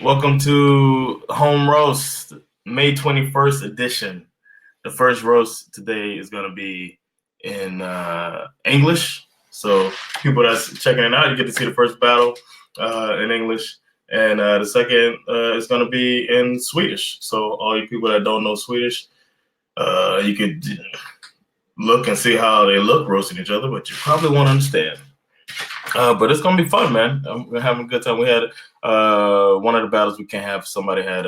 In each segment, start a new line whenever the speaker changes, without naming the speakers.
Welcome to Home Roast, May 21st edition. The first roast today is going to be in English. So people that's checking it out, you get to see the first battle in English. And the second is going to be in Swedish. So all you people that don't know Swedish, you could look and see how they look roasting each other, but you probably won't understand. But it's gonna be fun, man. We're having a good time. We had one of the battles we can't have. Somebody had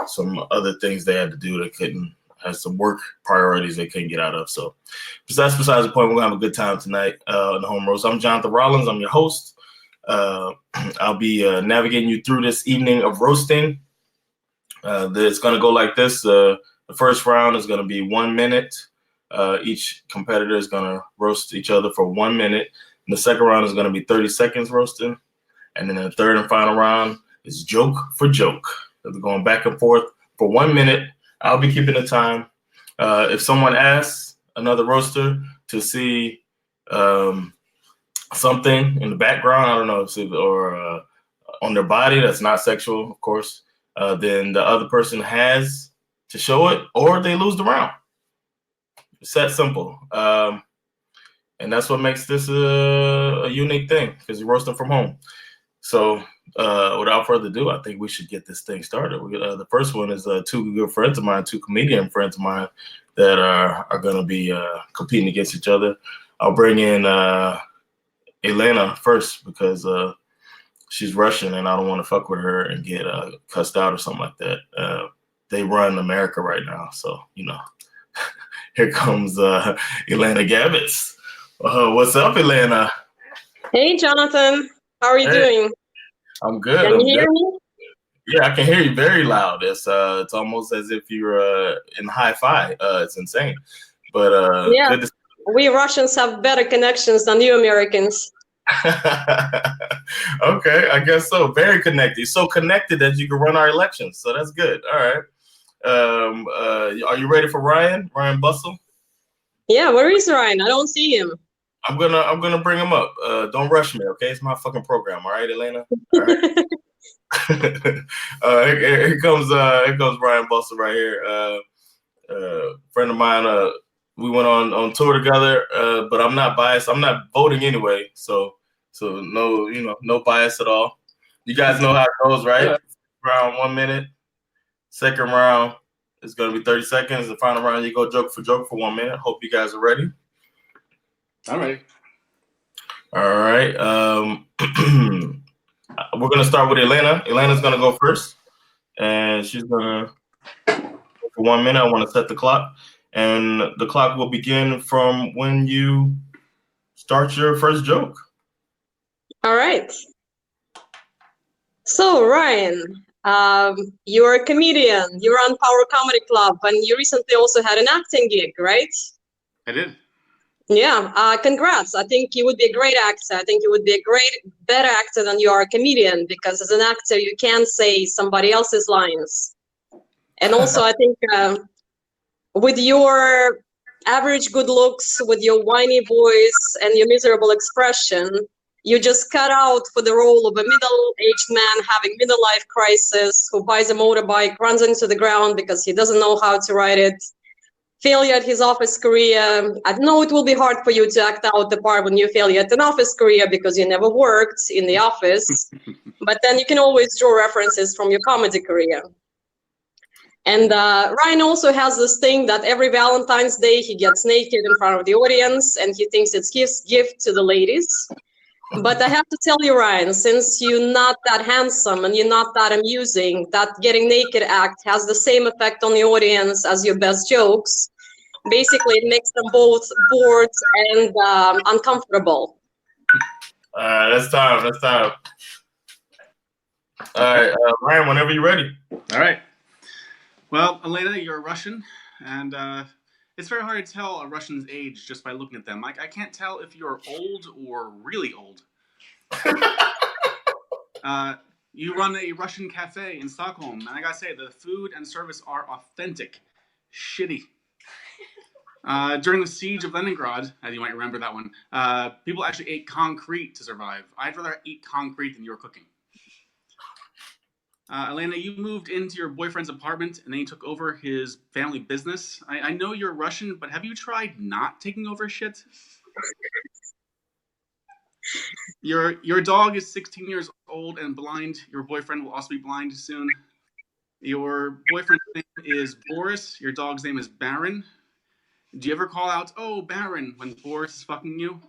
some other things they had to do. They couldn't had some work priorities they couldn't get out of. So, besides the point, we're gonna have a good time tonight in the home roast. I'm Jonathan Rollins. I'm your host. I'll be navigating you through this evening of roasting. It's gonna go like this. The first round is gonna be 1 minute. Each competitor is gonna roast each other for 1 minute. And the second round is going to be 30 seconds roasting. And then the third and final round is joke for joke. They're going back and forth for 1 minute. I'll be keeping the time. If someone asks another roaster to see something in the background, I don't know, or on their body that's not sexual, of course, then the other person has to show it or they lose the round. It's that simple. And that's what makes this a unique thing because you're roasting from home. So without further ado, I think we should get this thing started. The first one is two good friends of mine, two comedian friends of mine that are going to be competing against each other. I'll bring in Elena first because she's Russian and I don't want to fuck with her and get cussed out or something like that. They run America right now. So, here comes Elena Gavitz. What's up, Elena?
Hey, Jonathan. How are you doing?
I'm good.
Can you hear me?
Yeah, I can hear you very loud. It's almost as if you're in hi-fi. It's insane. But
yeah, we Russians have better connections than you Americans.
Okay, I guess so. Very connected. So connected that you can run our elections. So that's good. All right. Are you ready for Ryan? Ryan Bustle?
Yeah, where is Ryan? I don't see him.
I'm gonna bring him up. Don't rush me, okay? It's my fucking program, all right, Elena? All right. Here comes Ryan Bustle right here. Friend of mine. We went on tour together, but I'm not biased. I'm not voting anyway, so no, no bias at all. You guys know how it goes, right? Yeah. Round 1 minute. Second round is gonna be 30 seconds. The final round, you go joke for 1 minute. Hope you guys are ready.
I'm ready.
All right. We're going to start with Elena. Elena's going to go first. And she's going to, for 1 minute, I want to set the clock. And the clock will begin from when you start your first joke.
All right. So, Ryan, you're a comedian. You run Power Comedy Club, and you recently also had an acting gig, right?
I did.
Yeah, congrats. I think you would be a great actor. I think you would be a better actor than you are a comedian, because as an actor, you can say somebody else's lines. And also, I think with your average good looks, with your whiny voice and your miserable expression, you just cut out for the role of a middle-aged man having midlife crisis who buys a motorbike, runs into the ground because he doesn't know how to ride it. Failure at his office career. I know it will be hard for you to act out the part when you failure at an office career because you never worked in the office, but then you can always draw references from your comedy career. And Ryan also has this thing that every Valentine's Day he gets naked in front of the audience and he thinks it's his gift to the ladies. But I have to tell you, Ryan, since you're not that handsome and you're not that amusing, that getting naked act has the same effect on the audience as your best jokes. Basically, it makes them both bored and uncomfortable.
That's time. All right, Ryan, whenever you're ready.
All right. Well, Elena, you're Russian, and it's very hard to tell a Russian's age just by looking at them. I can't tell if you're old or really old. You run a Russian cafe in Stockholm, and I gotta say, the food and service are authentic. Shitty. During the siege of Leningrad, as you might remember that one, people actually ate concrete to survive. I'd rather eat concrete than your cooking. Elena, you moved into your boyfriend's apartment and then you took over his family business. I know you're Russian, but have you tried not taking over shit? Your dog is 16 years old and blind. Your boyfriend will also be blind soon. Your boyfriend's name is Boris. Your dog's name is Baron. Do you ever call out, "Oh, Baron," when Boris is fucking you?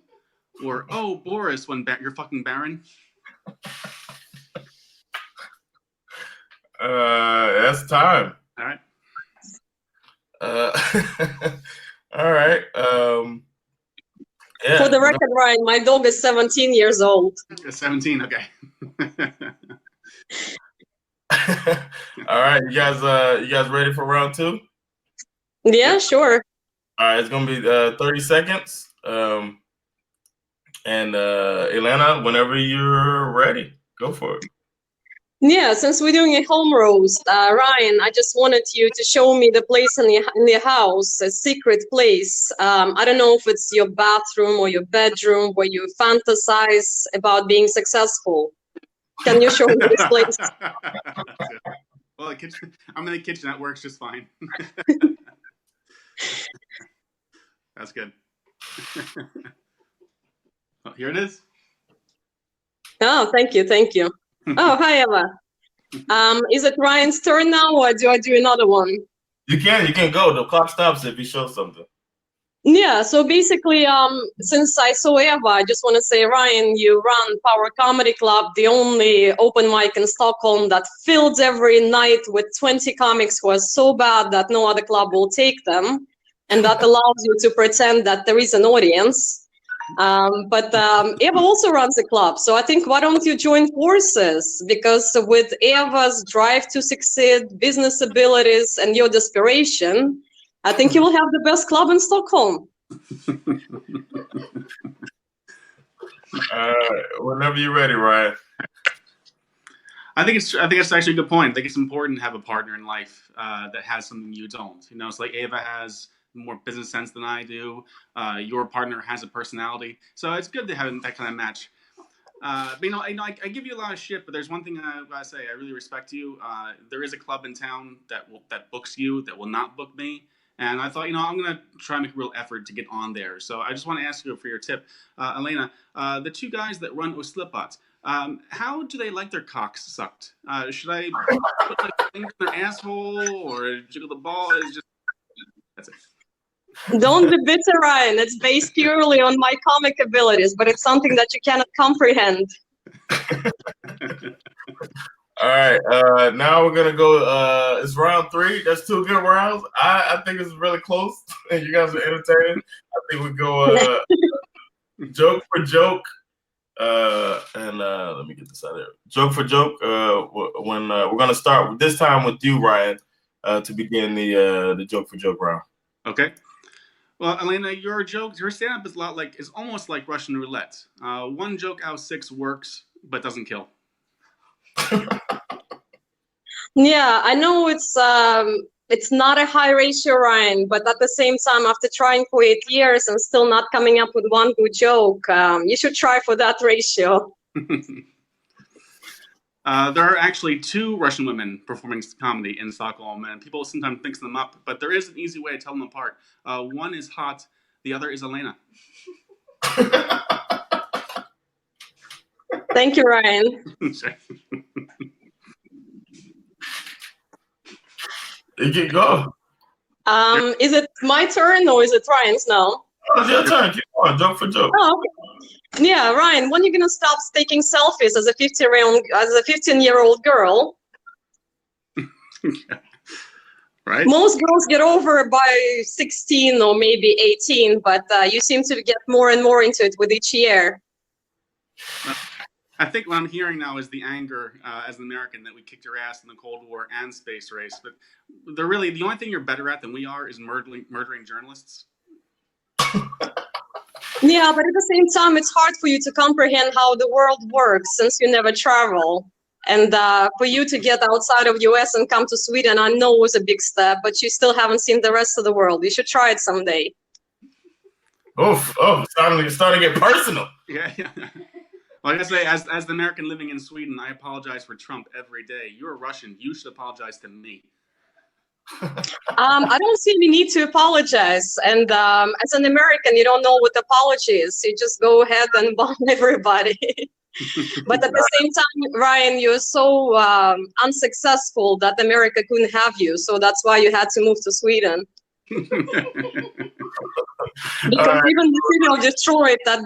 Or, "Oh, Boris," when you're fucking Baron?
That's time.
All right.
All right. Yeah.
For the record, Ryan, my dog is 17 years old.
17, okay.
All right, you guys ready for round 2?
Yeah, sure.
All right, it's gonna be 30 seconds. And Elena, whenever you're ready, go for it.
Yeah, since we're doing a home roast, Ryan, I just wanted you to show me the place in the house, a secret place. I don't know if it's your bathroom or your bedroom where you fantasize about being successful. Can you show me this place?
Well, I'm in the kitchen. That works just fine. That's good. Well, here it is.
Oh, thank you, thank you. Oh, hi, Eva. Is it Ryan's turn now, or do I do another one?
You can go. The clock stops if you show something.
Yeah, so basically, since I saw Eva, I just want to say, Ryan, you run Power Comedy Club, the only open mic in Stockholm that fills every night with 20 comics who are so bad that no other club will take them, and that allows you to pretend that there is an audience. But Eva also runs a club, so I think why don't you join forces? Because with Eva's drive to succeed, business abilities, and your desperation, I think you will have the best club in Stockholm.
Whenever you're ready, Ryan.
I think it's actually a good point. I think it's important to have a partner in life that has something you don't. You know, it's like Eva has more business sense than I do. Your partner has a personality, so it's good to have that kind of match. But I give you a lot of shit, but there's one thing I gotta say. I really respect you. There is a club in town that books you that will not book me. And I thought, I'm going to try and make a real effort to get on there. So I just want to ask you for your tip. Elena, the 2 guys that run Oslippot, how do they like their cocks sucked? Should I put my finger in their asshole or jiggle the ball? That's it.
Don't be bitter, Ryan. It's based purely on my comic abilities, but it's something that you cannot comprehend.
All right, now we're gonna go. It's round 3. That's 2 good rounds. I think it's really close, and you guys are entertaining. I think we go joke for joke, and let me get this out of here. Joke for joke. When we're gonna start this time with you, Ryan, to begin the joke for joke round.
Okay. Well, Elena, your stand-up is almost like Russian roulette. 1 joke out of 6 works, but doesn't kill.
Yeah, I know it's not a high ratio, Ryan, but at the same time, after trying for 8 years and still not coming up with one good joke, you should try for that ratio.
There are actually 2 Russian women performing comedy in Stockholm, and people sometimes mix them up, but there is an easy way to tell them apart. One is hot, the other is Elena.
Thank you, Ryan.
Sure.
You can go.
Is it my turn or is it Ryan's now?
Oh, it's your turn. Keep on. Joke for joke.
Oh, okay. Yeah, Ryan, when are you gonna stop taking selfies as a 15-year-old girl?
Right.
Most girls get over by 16 or maybe 18, but you seem to get more and more into it with each year.
I think what I'm hearing now is the anger as an American that we kicked your ass in the Cold War and space race. But the only thing you're better at than we are is murdering journalists.
Yeah, but at the same time, it's hard for you to comprehend how the world works since you never travel. And for you to get outside of US and come to Sweden, I know was a big step, but you still haven't seen the rest of the world. You should try it someday.
It's starting to get personal.
Yeah. Well, I gotta say, as the American living in Sweden, I apologize for Trump every day. You're Russian. You should apologize to me.
I don't see any need to apologize. And as an American, you don't know what apology is. You just go ahead and bomb everybody. But at the same time, Ryan, you're so unsuccessful that America couldn't have you. So that's why you had to move to Sweden. Because even the city of Detroit that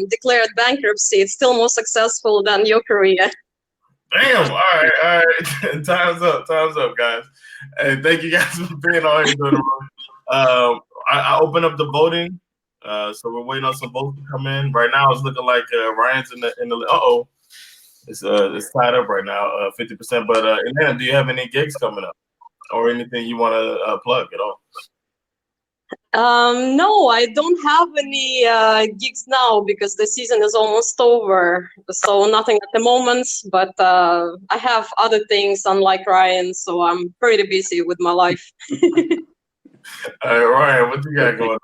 declared bankruptcy is still more successful than your career.
Damn! All right. Time's up, guys. Hey, thank you guys for being on here doing the room. I open up the voting, so we're waiting on some votes to come in. Right now, it's looking like Ryan's in the. It's tied up right now, 50%. But Elena, do you have any gigs coming up, or anything you want to plug at all?
No, I don't have any gigs now because the season is almost over. So nothing at the moment, but I have other things unlike Ryan, so I'm pretty busy with my life.
All right, Ryan, what you got going on?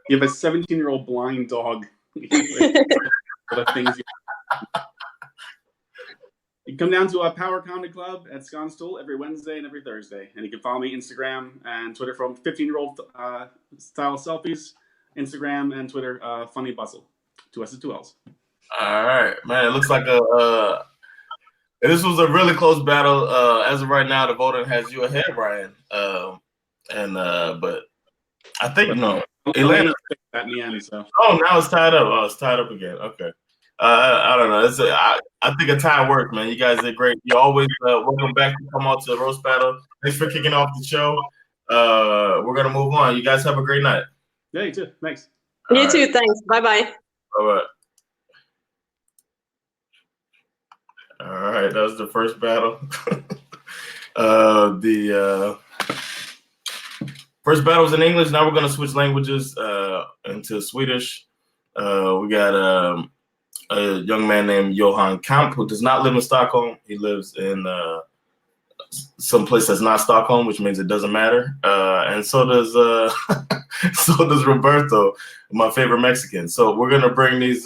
You have a 17-year-old blind dog. The things you come down to a Power Comedy Club at Skonstool every Wednesday and every Thursday. And you can follow me Instagram and Twitter from 15-year-old style selfies, Instagram and Twitter, Funny Bustle. 2 S's, 2 L's.
All right, man. It looks like this was a really close battle. As of right now, the voting has you ahead, Ryan. But I think Elena
at the end. So.
Oh, now it's tied up. Oh, it's tied up again. Okay. I don't know. I think a tie works, man. You guys did great. You always welcome back to come on to the roast battle. Thanks for kicking off the show. We're gonna move on. You guys have a great night.
Yeah, you too. Thanks.
You too. Thanks. Bye bye.
All right. All right. That was the first battle. The first battle was in English. Now we're gonna switch languages into Swedish. We got a young man named Johan Kamp, who does not live in Stockholm. He lives in some place that's not Stockholm, which means it doesn't matter. And so does so does Roberto, my favorite Mexican. So we're gonna bring these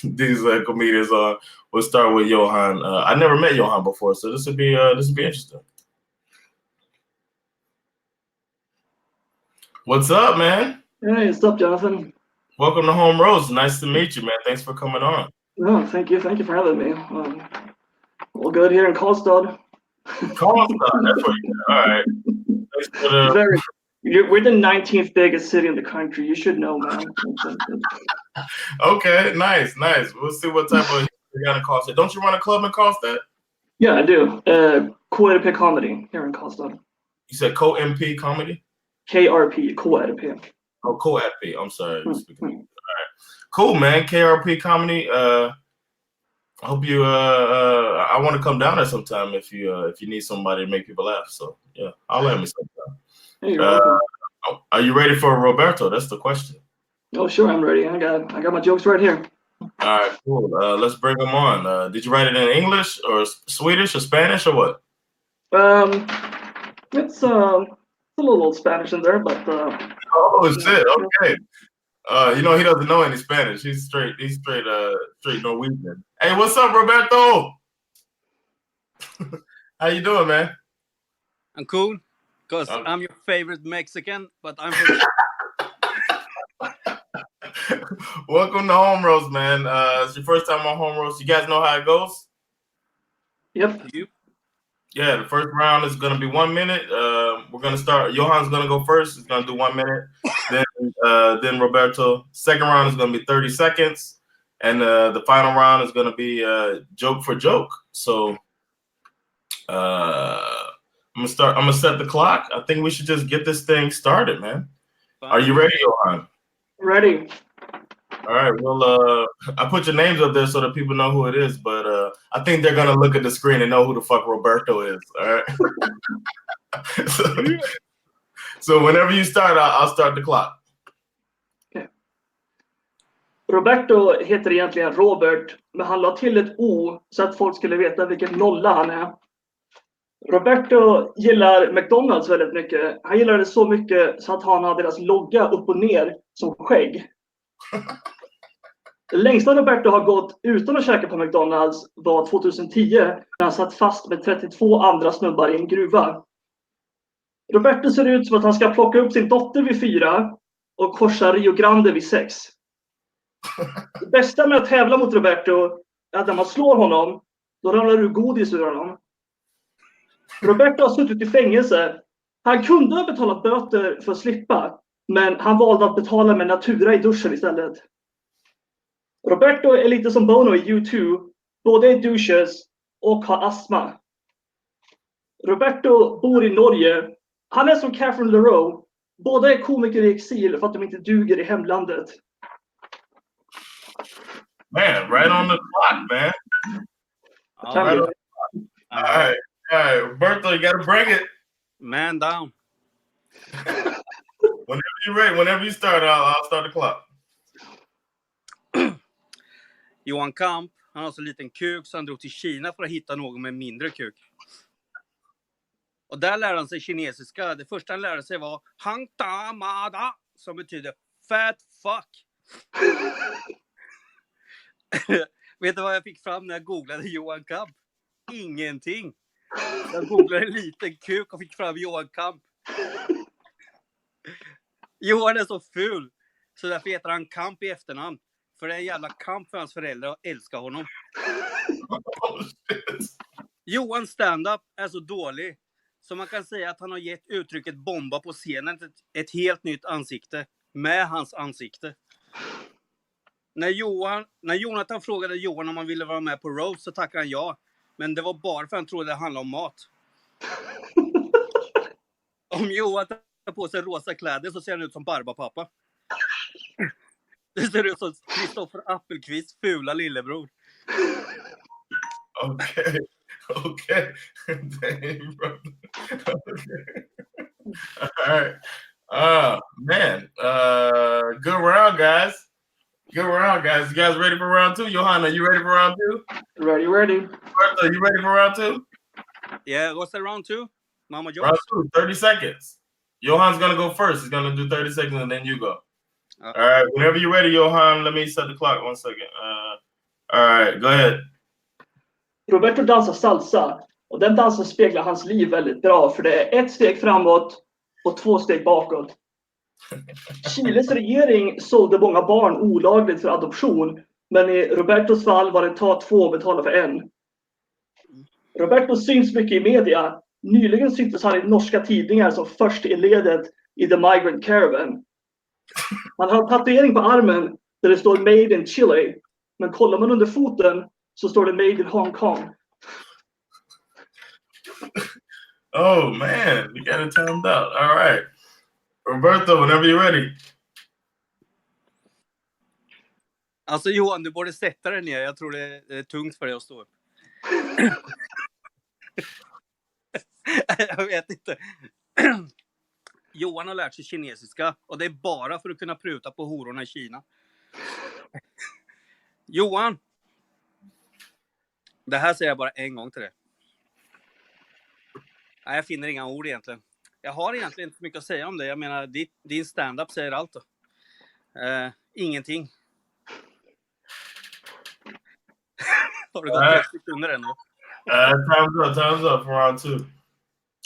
comedians on. We'll start with Johan. I never met Johan before, so this would be interesting. What's up, man?
Hey, what's up, Jonathan?
Welcome to Home Roast. Nice to meet you, man. Thanks for coming on.
No, thank you for having me. All good here in Karlstad.
Karlstad, that's where you're at. All right. Thanks for the...
We're the 19th biggest city in the country. You should know, man.
Okay, nice. We'll see what type of you got in Karlstad. Don't you run a club in Karlstad?
Yeah, I do. KRP Comedy here in Karlstad.
You said Co-MP Comedy?
KRP, KRP.
Oh, KRP. I'm sorry. All right. Cool, man. KRP Comedy. I hope you. I want to come down there sometime if you need somebody to make people laugh. So yeah, I'll let me sometime.
Hey, you're welcome.
Are you ready for Roberto? That's the question.
Oh, sure, I'm ready. I got my jokes right here.
All right, cool. Let's bring them on. Did you write it in English or Swedish or Spanish or what?
It's a little Spanish in there, but.
Oh shit! Okay. He doesn't know any Spanish. He's straight Norwegian. Hey, what's up, Roberto? How you doing, man?
I'm cool, because I'm your favorite Mexican, but I'm from...
Welcome to Home Roast, man. It's your first time on Home Roast. You guys know how it goes?
Yep.
Yeah, the first round is going to be 1 minute. We're going to start. Johan's going to go first. He's going to do 1 minute. Then Roberto. Second round is going to be 30 seconds. And the final round is going to be joke for joke. So I'm going to set the clock. I think we should just get this thing started, man. Are you ready, Johan?
Ready.
All right. Well, I put your names up there so that people know who it is, but I think they're gonna look at the screen and know who the fuck Roberto is. All right. So whenever you start, I'll start the clock.
Okay. Roberto heter egentligen Robert, men han la till ett O så att folk skulle veta vilken nolla han är. Roberto gillar McDonald's väldigt mycket. Han gillar det så mycket så att han har deras logga upp och ner som skägg. Det längsta Roberto har gått utan att käka på McDonalds var 2010 när han satt fast med 32 andra snubbar i en gruva. Roberto ser ut som att han ska plocka upp sin dotter vid 4 och korsa Rio Grande vid 6. Det bästa med att tävla mot Roberto är att när man slår honom, då ramlar du godis ur honom. Roberto har suttit i fängelse. Han kunde ha betalat böter för att slippa, men han valde att betala med natura i duschen istället. Roberto är lite som Bono i U2, både är douches och har astma. Roberto bor i Norge. Han är som Catherine Leroux. Båda är komiker i exil för att de inte duger i hemlandet.
Man, right on the clock, man.
Right on.
All right, Roberto, you gotta bring it.
Man down.
Whenever you're ready, whenever you start, I'll start the clock.
Johan Kamp, han har så liten kuk så han drog till Kina för att hitta någon med mindre kuk. Och där lärde han sig kinesiska. Det första han lärde sig var Hang Ta Ma Da, som betyder fat fuck. Vet du vad jag fick fram när jag googlade Johan Kamp? Ingenting. Jag googlade en liten kuk och fick fram Johan Kamp. Johan är så ful, så därför heter han Kamp i efternamn. För det är en jävla kamp för hans föräldrar och älskar honom. Johans stand-up är så dålig, så man kan säga att han har gett uttrycket bomba på scenen ett helt nytt ansikte. Med hans ansikte. När Jonathan frågade Johan om han ville vara med på roast så tackade han ja. Men det var bara för att han trodde det handlade om mat. Om Johan tar på sig rosa kläder så ser han ut som Barbapappa. Det ser ut som Kristoffer Appelqvists fula lillebror.
Okay. Dang, bro. Okay. All right. Man. Good round, guys. Good round, guys. You guys ready for round 2? Johan, are you ready for round 2?
Ready.
Roberto, you ready for round 2?
Yeah, what's that round 2? Mama Jones?
Round 2, 30 seconds. Johan's going to go first. He's going to do 30 seconds and then you go. All right. Whenever you're ready, Johan, let me set the clock. 1 second. All right. Go ahead.
Roberto dansar salsa. Och den dansen speglar hans liv väldigt bra. För det är 1 steg framåt och 2 steg bakåt. Chiles regering sålde många barn olagligt för adoption. Men i Robertos fall var det ta 2 och betala för 1. Roberto syns mycket i media. Nyligen syntes han i norska tidningar som först i ledet i The Migrant Caravan. Han har en tatuering på armen där det står Made in Chile. Men kollar man under foten så står det Made in Hong Kong.
Oh, man. You got it timed out. All right. Roberto, whenever you're ready.
Alltså Johan, du borde sätta dig ner. Jag tror det är tungt för dig att stå upp. Jag vet inte. Johan har lärt sig kinesiska och det är bara för att kunna pruta på hororna i Kina. Johan. Det här säger jag bara en gång till dig. Nej, jag finner inga ord egentligen. Jag har egentligen inte mycket att säga om det. Jag menar, din stand-up säger allt då. Ingenting. Har du gått 30 sekunder ändå?
Time's up for round 2.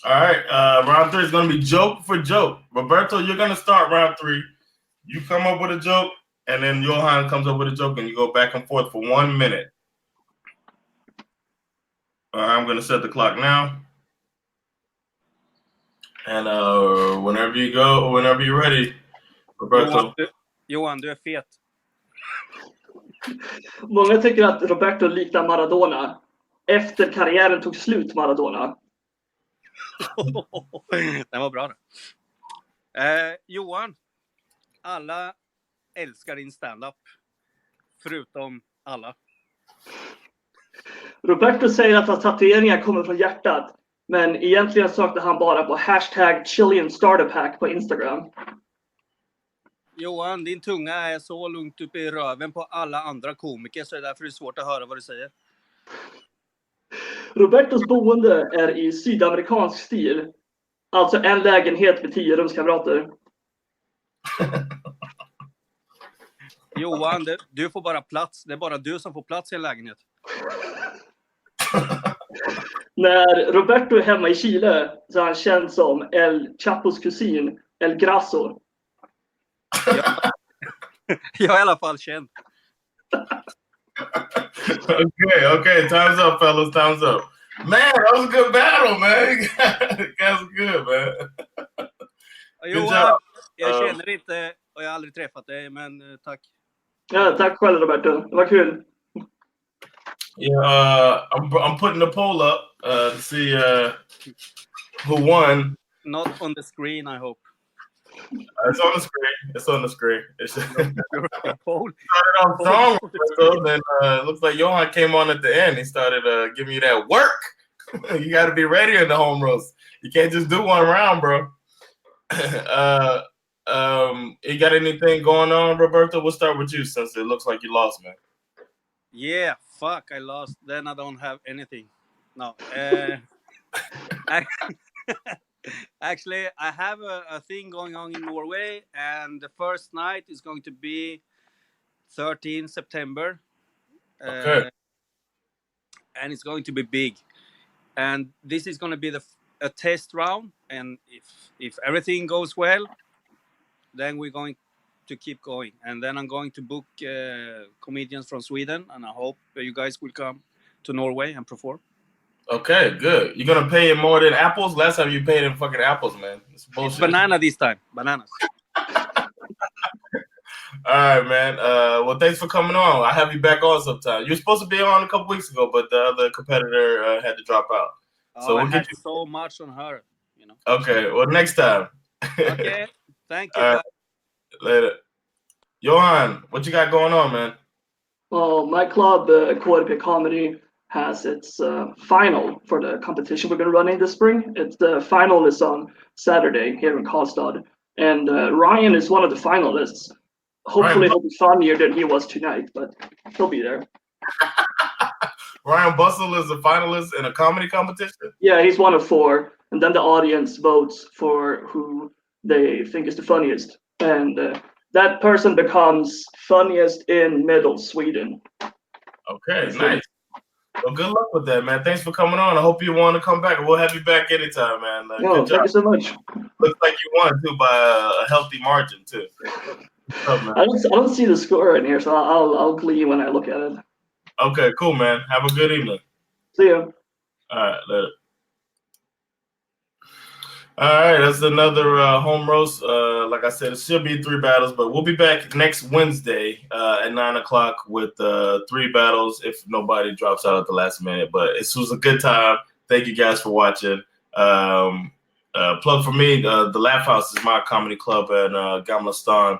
All right, round 3 is going to be joke for joke. Roberto, you're going to start round 3. You come up with a joke, and then Johan comes up with a joke, and you go back and forth for 1 minute. All right, I'm going to set the clock now. And whenever you're ready, Roberto.
Johan, du är fet.
Många tycker att Roberto liknar Maradona. Efter karriären tog slut Maradona.
Den var bra då. Johan, alla älskar din stand-up. Förutom alla.
Roberto säger att hans tatueringar kommer från hjärtat. Men egentligen sökte han bara på #Chilean Startup Hack på Instagram.
Johan, din tunga är så lugnt uppe i röven på alla andra komiker så det är därför det är svårt att höra vad du säger.
Robertos boende är i sydamerikansk stil. Alltså en lägenhet med 10 rumskamrater.
Johan, du får bara plats. Det är bara du som får plats i en lägenhet.
När Roberto är hemma i Chile så är han känd som El Chapos kusin, El Grasso.
Jag är i alla fall känd.
Okay. Time's up, fellas. Time's up. Man, that was a good battle, man. That's good, man.
Johan, jag känner inte och jag har aldrig träffat dig, men tack.
Ja, tack själv Roberto. Det var kul.
Yeah, I'm putting the poll up to see who won.
Not on the screen, I hope.
It's on the screen. It's on the screen. It's started
Poll.
off strong, so then it looks like Johan came on at the end. He started giving you that work. You got to be ready in the home roast. You can't just do one round, bro. You got anything going on, Roberto? We'll start with you since it looks like you lost, man.
Yeah, fuck, I lost. Then I don't have anything. No. Actually, I have a thing going on in Norway, and the first night is going to be 13 September.
Okay.
And it's going to be big. And this is going to be a test round. And if everything goes well, then we're going to keep going. And then I'm going to book comedians from Sweden, and I hope you guys will come to Norway and perform.
Okay, good. You're gonna pay him more than apples? Last time you paid him fucking apples, man. It's bullshit.
It's banana this time. Bananas.
All right, man. Well, thanks for coming on. I'll have you back on sometime. You were supposed to be on a couple weeks ago, but the other competitor had to drop out.
So we'll get you so much on her, you know.
Okay, well, next time.
Okay, thank you.
Right. Later. Johan, what you got going on, man?
Well, my club, KRP Comedy, has its final for the competition we're going to run in this spring. The final is on Saturday here in Karlstad. And Ryan is one of the finalists. Hopefully he'll be funnier than he was tonight, but he'll be there.
Ryan Bustle is a finalist in a comedy competition?
Yeah, he's one of 4. And then the audience votes for who they think is the funniest. And that person becomes funniest in Middle Sweden.
Okay, nice. Well, good luck with that, man. Thanks for coming on. I hope you want to come back. We'll have you back anytime, man.
No, thank you so much.
Looks like you won, too, by a healthy margin, too. Up, man?
I don't see the score in here, so I'll glee when I look at it.
Okay, cool, man. Have a good evening.
See you.
All right, later. All right, that's another home roast. Like I said, it should be 3 battles, but we'll be back next Wednesday at 9 o'clock with 3 battles if nobody drops out at the last minute. But it was a good time. Thank you guys for watching. Plug for me, the Laugh House is my comedy club in Gamla Stan.